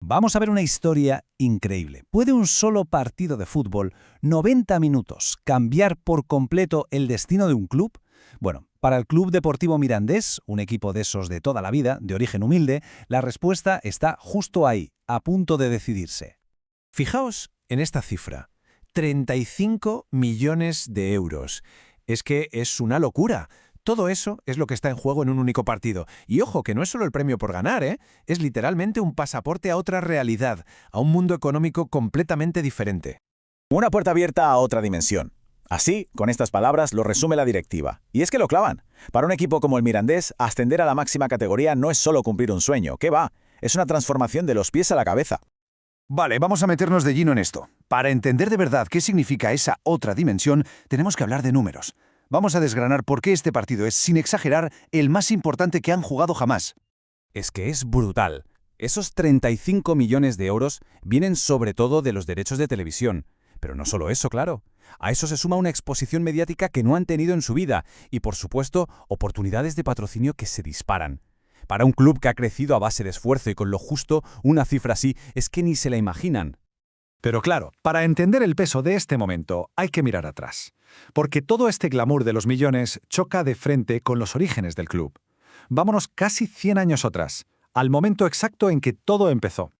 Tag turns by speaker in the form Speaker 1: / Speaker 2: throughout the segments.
Speaker 1: vamos a ver una historia increíble. ¿Puede un solo partido de fútbol, 90 minutos, cambiar por completo el destino de un club? Bueno, para el Club Deportivo Mirandés, un equipo de esos de toda la vida, de origen humilde, la respuesta está justo ahí, a punto de decidirse.
Speaker 2: Fijaos en esta cifra, 35 millones de euros. Es que es una locura. Todo eso es lo que está en juego en un único partido. Y ojo, que no es solo el premio por ganar, ¿eh? Es literalmente un pasaporte a otra realidad, a un mundo económico completamente diferente.
Speaker 3: Una puerta abierta a otra dimensión. Así, con estas palabras, lo resume la directiva. Y es que lo clavan. Para un equipo como el Mirandés, ascender a la máxima categoría no es solo cumplir un sueño. ¿Qué va? Es una transformación de los pies a la cabeza.
Speaker 4: Vale, vamos a meternos de lleno en esto. Para entender de verdad qué significa esa otra dimensión, tenemos que hablar de números. Vamos a desgranar por qué este partido es, sin exagerar, el más importante que han jugado jamás.
Speaker 5: Es que es brutal. Esos 35 millones de euros vienen sobre todo de los derechos de televisión. Pero no solo eso, claro. A eso se suma una exposición mediática que no han tenido en su vida y, por supuesto, oportunidades de patrocinio que se disparan. Para un club que ha crecido a base de esfuerzo y con lo justo, una cifra así es que ni se la imaginan.
Speaker 6: Pero claro, para entender el peso de este momento hay que mirar atrás. Porque todo este glamour de los millones choca de frente con los orígenes del club. Vámonos casi 100 años atrás, al momento exacto en que todo empezó.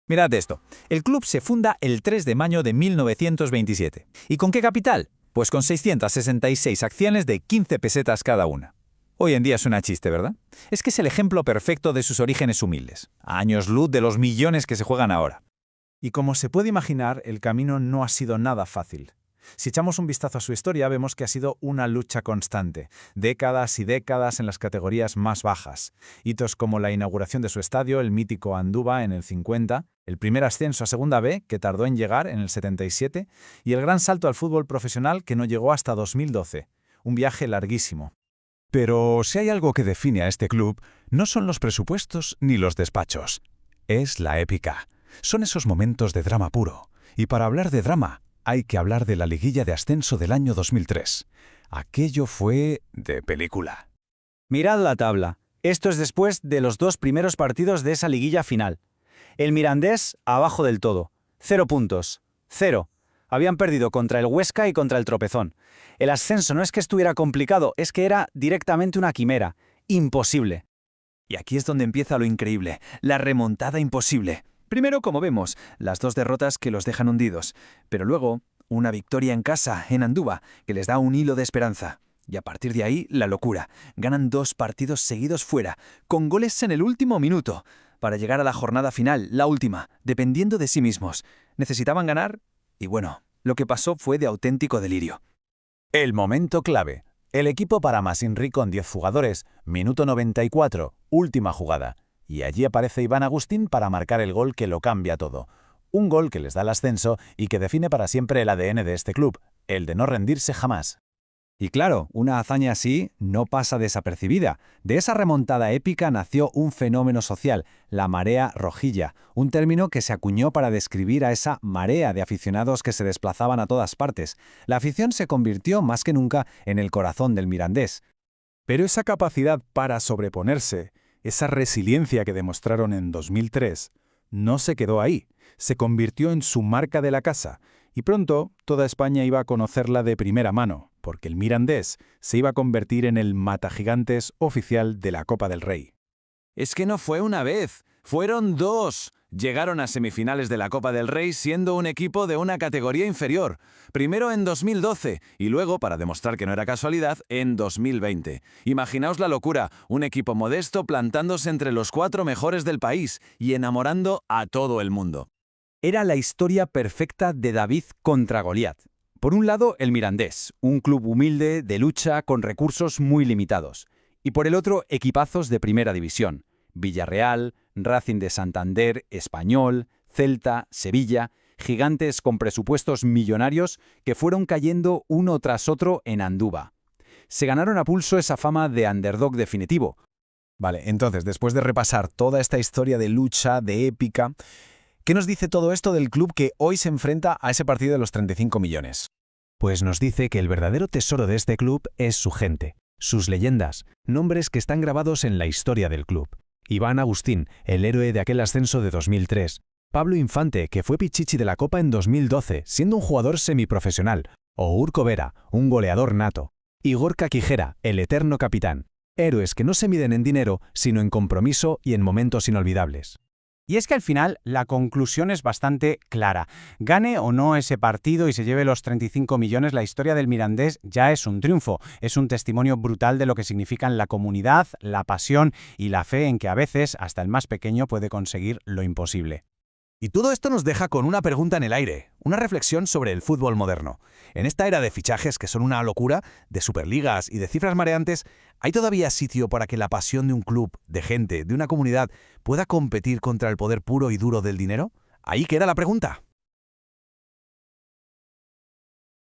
Speaker 7: Mirad esto. El club se funda el 3 de mayo de 1927. ¿Y con qué capital? Pues con 666 acciones de 15 pesetas cada una. Hoy en día suena chiste, ¿verdad? Es que es el ejemplo perfecto de sus orígenes humildes. A años luz de los millones que se juegan ahora.
Speaker 2: Y como se puede imaginar, el camino no ha sido nada fácil. Si echamos un vistazo a su historia, vemos que ha sido una lucha constante, décadas y décadas en las categorías más bajas. Hitos como la inauguración de su estadio, el mítico Andúba en el 50, el primer ascenso a Segunda B, que tardó en llegar en el 77, y el gran salto al fútbol profesional que no llegó hasta 2012. Un viaje larguísimo.
Speaker 5: Pero si hay algo que define a este club, no son los presupuestos ni los despachos. Es la épica. Son esos momentos de drama puro. Y para hablar de drama, hay que hablar de la liguilla de ascenso del año 2003. Aquello fue de película.
Speaker 8: Mirad la tabla. Esto es después de los 2 primeros partidos de esa liguilla final. El Mirandés, abajo del todo. 0 puntos. 0. Habían perdido contra el Huesca y contra el Tropezón. El ascenso no es que estuviera complicado, es que era directamente una quimera. Imposible.
Speaker 7: Y aquí es donde empieza lo increíble, la remontada imposible. Primero, como vemos, las 2 derrotas que los dejan hundidos, pero luego una victoria en casa, en Andúba, que les da un hilo de esperanza. Y a partir de ahí, la locura. Ganan 2 partidos seguidos fuera, con goles en el último minuto, para llegar a la jornada final, la última, dependiendo de sí mismos. Necesitaban ganar, y bueno, lo que pasó fue de auténtico delirio.
Speaker 3: El momento clave. El equipo para Masinri con 10 jugadores, minuto 94, última jugada. Y allí aparece Iván Agustín para marcar el gol que lo cambia todo. Un gol que les da el ascenso y que define para siempre el ADN de este club, el de no rendirse jamás.
Speaker 1: Y claro, una hazaña así no pasa desapercibida. De esa remontada épica nació un fenómeno social, la marea rojilla, un término que se acuñó para describir a esa marea de aficionados que se desplazaban a todas partes. La afición se convirtió más que nunca en el corazón del Mirandés.
Speaker 6: Pero esa capacidad para sobreponerse, esa resiliencia que demostraron en 2003, no se quedó ahí. Se convirtió en su marca de la casa. Y pronto toda España iba a conocerla de primera mano, porque el Mirandés se iba a convertir en el matagigantes oficial de la Copa del Rey.
Speaker 2: Es que no fue una vez, fueron 2. Llegaron a semifinales de la Copa del Rey siendo un equipo de una categoría inferior. Primero en 2012 y luego, para demostrar que no era casualidad, en 2020. Imaginaos la locura, un equipo modesto plantándose entre los 4 mejores del país y enamorando a todo el mundo.
Speaker 8: Era la historia perfecta de David contra Goliat. Por un lado, el Mirandés, un club humilde, de lucha, con recursos muy limitados. Y por el otro, equipazos de primera división. Villarreal, Racing de Santander, Español, Celta, Sevilla, gigantes con presupuestos millonarios que fueron cayendo uno tras otro en Andúba. Se ganaron a pulso esa fama de underdog definitivo.
Speaker 2: Vale, entonces, después de repasar toda esta historia de lucha, de épica, ¿qué nos dice todo esto del club que hoy se enfrenta a ese partido de los 35 millones?
Speaker 5: Pues nos dice que el verdadero tesoro de este club es su gente, sus leyendas, nombres que están grabados en la historia del club. Iván Agustín, el héroe de aquel ascenso de 2003.
Speaker 1: Pablo Infante, que fue Pichichi de la Copa en 2012, siendo un jugador semiprofesional, o Urco Vera, un goleador nato, y Gorka Quijera, el eterno capitán. Héroes que no se miden en dinero, sino en compromiso y en momentos inolvidables.
Speaker 9: Y es que al final la conclusión es bastante clara. Gane o no ese partido y se lleve los 35 millones, la historia del Mirandés ya es un triunfo. Es un testimonio brutal de lo que significan la comunidad, la pasión y la fe en que a veces hasta el más pequeño puede conseguir lo imposible.
Speaker 3: Y todo esto nos deja con una pregunta en el aire, una reflexión sobre el fútbol moderno. En esta era de fichajes que son una locura, de superligas y de cifras mareantes, ¿hay todavía sitio para que la pasión de un club, de gente, de una comunidad, pueda competir contra el poder puro y duro del dinero? Ahí queda la pregunta.